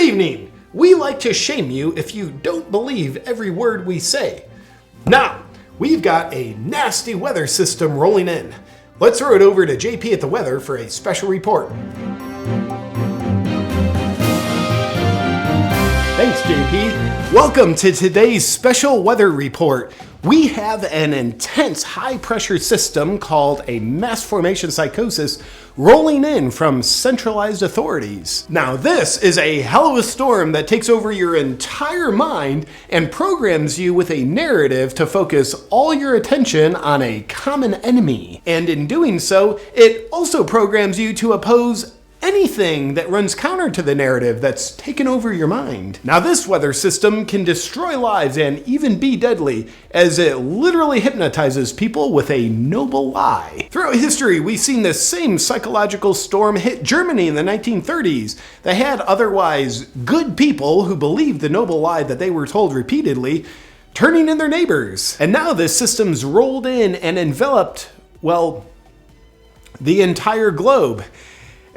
evening. We like to shame you if you don't believe every word we say. Now, we've got a nasty weather system rolling in. Let's throw it over to JP at the weather for a special report. Thanks, JP. Welcome to today's special weather report. We have an intense high-pressure system called a Mass Formation Psychosis rolling in from centralized authorities. Now, this is a hell of a storm that takes over your entire mind and programs you with a narrative to focus all your attention on a common enemy. And in doing so, it also programs you to oppose anything that runs counter to the narrative that's taken over your mind. Now, this weather system can destroy lives and even be deadly, as it literally hypnotizes people with a noble lie. Throughout history, we've seen this same psychological storm hit Germany in the 1930s. They had otherwise good people who believed the noble lie that they were told repeatedly, turning in their neighbors. And now this system's rolled in and enveloped, well, the entire globe.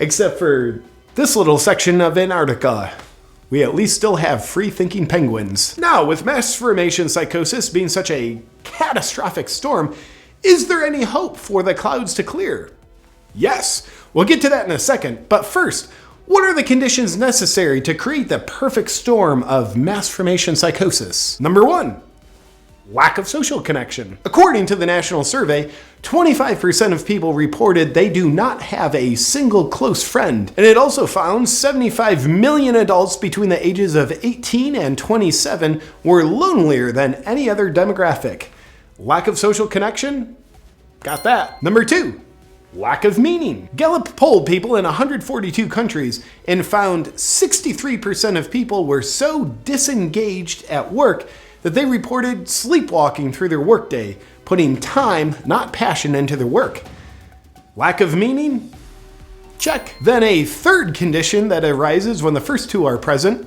Except for this little section of Antarctica. We at least still have free-thinking penguins. Now, with Mass Formation Psychosis being such a catastrophic storm, is there any hope for the clouds to clear? Yes, we'll get to that in a second, but first, what are the conditions necessary to create the perfect storm of Mass Formation Psychosis? Number 1. Lack of social connection. According to the national survey, 25% of people reported they do not have a single close friend. And it also found 75 million adults between the ages of 18 and 27 were lonelier than any other demographic. Lack of social connection? Got that. Number 2. Lack of meaning. Gallup polled people in 142 countries and found 63% of people were so disengaged at work that they reported sleepwalking through their workday, putting time, not passion, into their work. Lack of meaning? Check. Then a third condition that arises when the first two are present: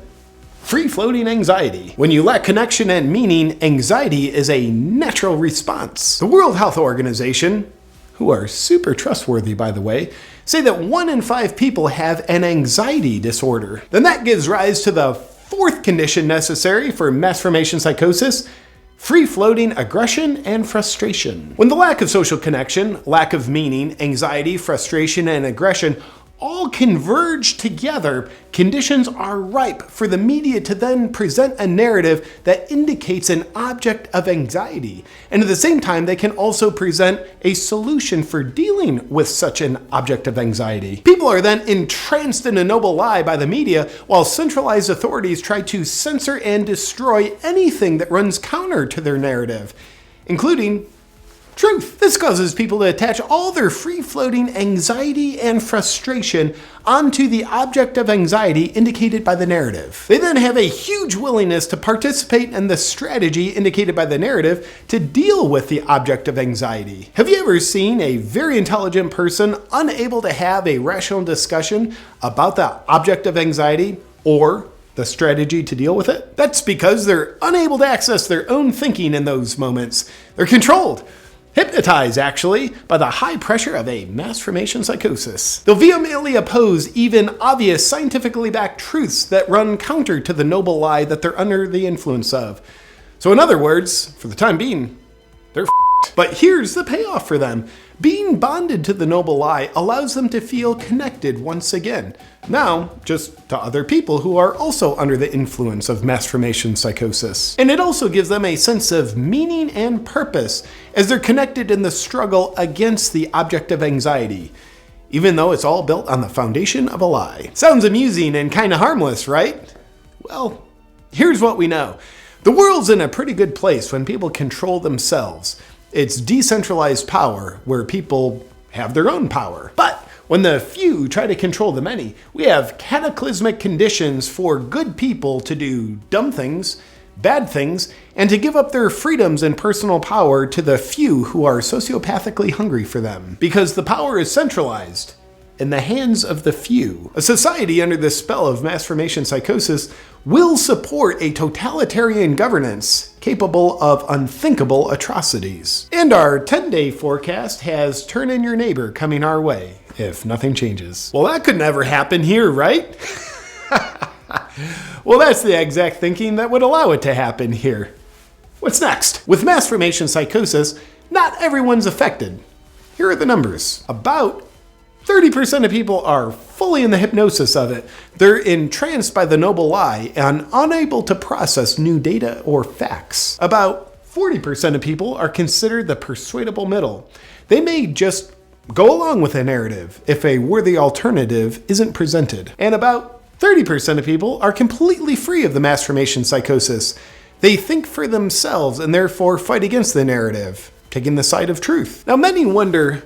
free-floating anxiety. When you lack connection and meaning, anxiety is a natural response. The World Health Organization, who are super trustworthy by the way, say that 1 in 5 people have an anxiety disorder. Then that gives rise to the fourth condition necessary for Mass Formation Psychosis: free-floating aggression and frustration. When the lack of social connection, lack of meaning, anxiety, frustration, and aggression all converge together, conditions are ripe for the media to then present a narrative that indicates an object of anxiety. And at the same time, they can also present a solution for dealing with such an object of anxiety. People are then entranced in a noble lie by the media, while centralized authorities try to censor and destroy anything that runs counter to their narrative, including truth. This causes people to attach all their free-floating anxiety and frustration onto the object of anxiety indicated by the narrative. They then have a huge willingness to participate in the strategy indicated by the narrative to deal with the object of anxiety. Have you ever seen a very intelligent person unable to have a rational discussion about the object of anxiety or the strategy to deal with it? That's because they're unable to access their own thinking in those moments. They're controlled, hypnotized, actually, by the high pressure of a Mass Formation Psychosis. They'll vehemently oppose even obvious scientifically backed truths that run counter to the noble lie that they're under the influence of. So in other words, for the time being, they're f***ed. But here's the payoff for them. Being bonded to the noble lie allows them to feel connected once again. Now, just to other people who are also under the influence of Mass Formation Psychosis. And it also gives them a sense of meaning and purpose as they're connected in the struggle against the object of anxiety, even though it's all built on the foundation of a lie. Sounds amusing and kind of harmless, right? Well, here's what we know. The world's in a pretty good place when people control themselves. It's decentralized power where people have their own power. But when the few try to control the many, we have cataclysmic conditions for good people to do dumb things, bad things, and to give up their freedoms and personal power to the few who are sociopathically hungry for them. Because the power is centralized in the hands of the few. A society under the spell of Mass Formation Psychosis will support a totalitarian governance capable of unthinkable atrocities. And our 10-day forecast has Turn in Your Neighbor coming our way, if nothing changes. Well, that could never happen here, right? Well, that's the exact thinking that would allow it to happen here. What's next? With mass formation psychosis, not everyone's affected. Here are the numbers. About 30% of people are fully in the hypnosis of it. They're entranced by the noble lie and unable to process new data or facts. About 40% of people are considered the persuadable middle. They may just go along with a narrative if a worthy alternative isn't presented. And about 30% of people are completely free of the mass formation psychosis. They think for themselves and therefore fight against the narrative, taking the side of truth. Now many wonder,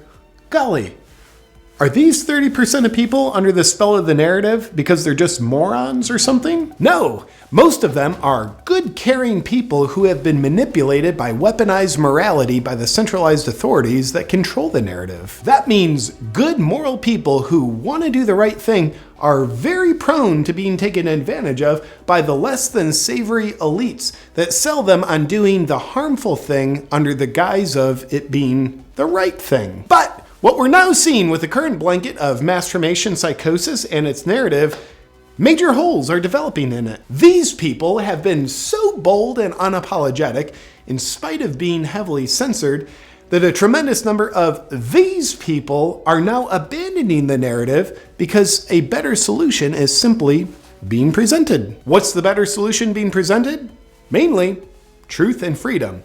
golly, are these 30% of people under the spell of the narrative because they're just morons or something? No, most of them are good, caring people who have been manipulated by weaponized morality by the centralized authorities that control the narrative. That means good, moral people who want to do the right thing are very prone to being taken advantage of by the less than savory elites that sell them on doing the harmful thing under the guise of it being the right thing. But what we're now seeing with the current blanket of mass formation psychosis and its narrative, major holes are developing in it. These people have been so bold and unapologetic, in spite of being heavily censored, that a tremendous number of these people are now abandoning the narrative because a better solution is simply being presented. What's the better solution being presented? Mainly, truth and freedom,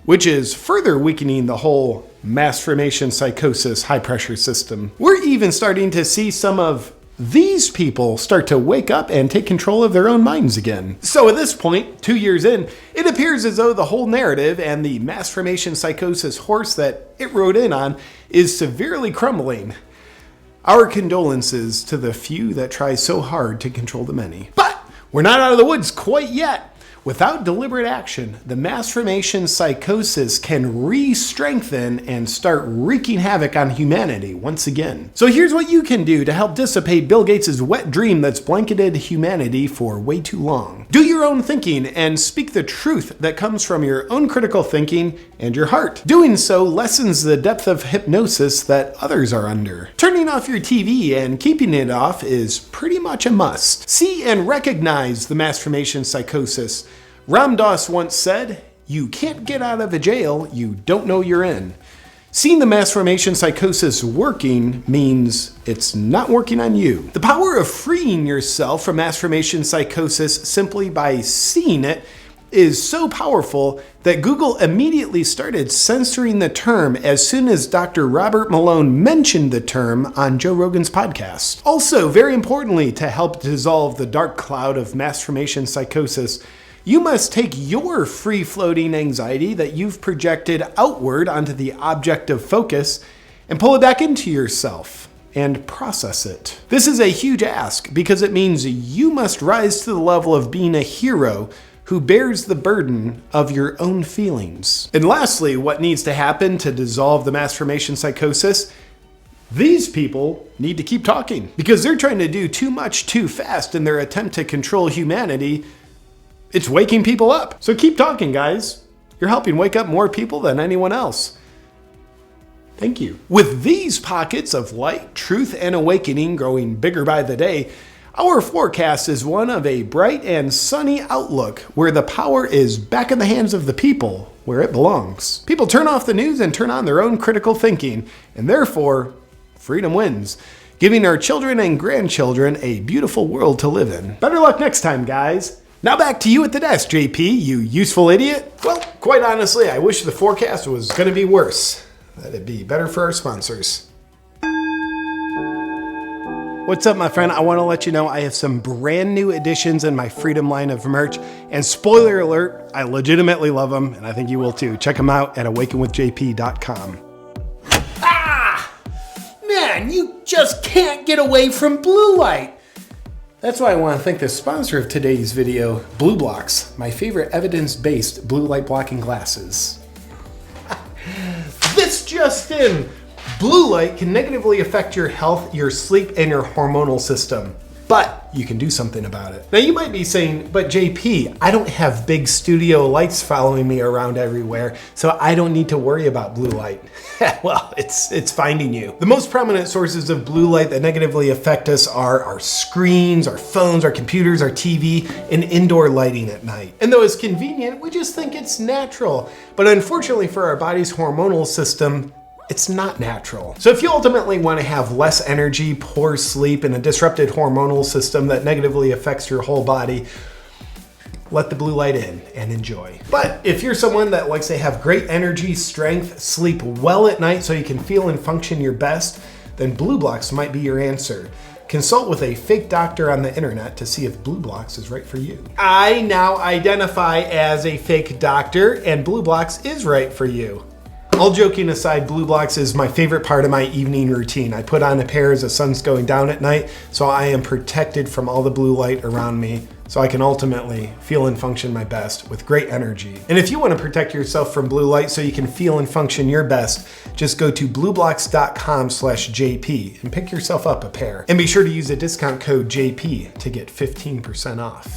which is further weakening the whole mass formation psychosis high pressure system. We're even starting to see some of these people start to wake up and take control of their own minds again. So at this point, 2 years in, it appears as though the whole narrative and the mass formation psychosis horse that it rode in on is severely crumbling. Our condolences to the few that try so hard to control the many. But we're not out of the woods quite yet. Without deliberate action, the mass formation psychosis can re-strengthen and start wreaking havoc on humanity once again. So here's what you can do to help dissipate Bill Gates' wet dream that's blanketed humanity for way too long. Do your own thinking and speak the truth that comes from your own critical thinking and your heart. Doing so lessens the depth of hypnosis that others are under. Turning off your TV and keeping it off is pretty much a must. See and recognize the mass formation psychosis. Ram Dass once said, "You can't get out of a jail you don't know you're in." Seeing the mass formation psychosis working means it's not working on you. The power of freeing yourself from mass formation psychosis simply by seeing it is so powerful that Google immediately started censoring the term as soon as Dr. Robert Malone mentioned the term on Joe Rogan's podcast. Also, very importantly, to help dissolve the dark cloud of mass formation psychosis, you must take your free-floating anxiety that you've projected outward onto the object of focus and pull it back into yourself and process it. This is a huge ask because it means you must rise to the level of being a hero who bears the burden of your own feelings. And lastly, what needs to happen to dissolve the mass formation psychosis? These people need to keep talking because they're trying to do too much too fast in their attempt to control humanity. It's waking people up. So keep talking, guys. You're helping wake up more people than anyone else. Thank you. With these pockets of light, truth, and awakening growing bigger by the day, our forecast is one of a bright and sunny outlook where the power is back in the hands of the people, where it belongs. People turn off the news and turn on their own critical thinking, and therefore, freedom wins, giving our children and grandchildren a beautiful world to live in. Better luck next time, guys. Now back to you at the desk, JP, you useful idiot. Well, quite honestly, I wish the forecast was going to be worse. That'd be better for our sponsors. What's up, my friend? I want to let you know I have some brand new additions in my Freedom line of merch. And spoiler alert, I legitimately love them, and I think you will too. Check them out at awakenwithjp.com. Ah! Man, you just can't get away from blue light. That's why I want to thank the sponsor of today's video, Blue Blocks, my favorite evidence-based blue light blocking glasses. This just in! Blue light can negatively affect your health, your sleep, and your hormonal system. But you can do something about it. Now you might be saying, but JP, I don't have big studio lights following me around everywhere, so I don't need to worry about blue light. Well, it's finding you. The most prominent sources of blue light that negatively affect us are our screens, our phones, our computers, our TV, and indoor lighting at night. And though it's convenient, we just think it's natural. But unfortunately for our body's hormonal system, it's not natural. So if you ultimately want to have less energy, poor sleep, and a disrupted hormonal system that negatively affects your whole body, let the blue light in and enjoy. But if you're someone that likes to have great energy, strength, sleep well at night so you can feel and function your best, then blue blocks might be your answer. Consult with a fake doctor on the internet to see if blue blocks is right for you. I now identify as a fake doctor, and blue blocks is right for you. All joking aside, blue blocks is my favorite part of my evening routine. I put on a pair as the sun's going down at night, so I am protected from all the blue light around me, so I can ultimately feel and function my best with great energy. And if you want to protect yourself from blue light so you can feel and function your best, just go to blueblocks.com/JP and pick yourself up a pair. And be sure to use the discount code JP to get 15% off.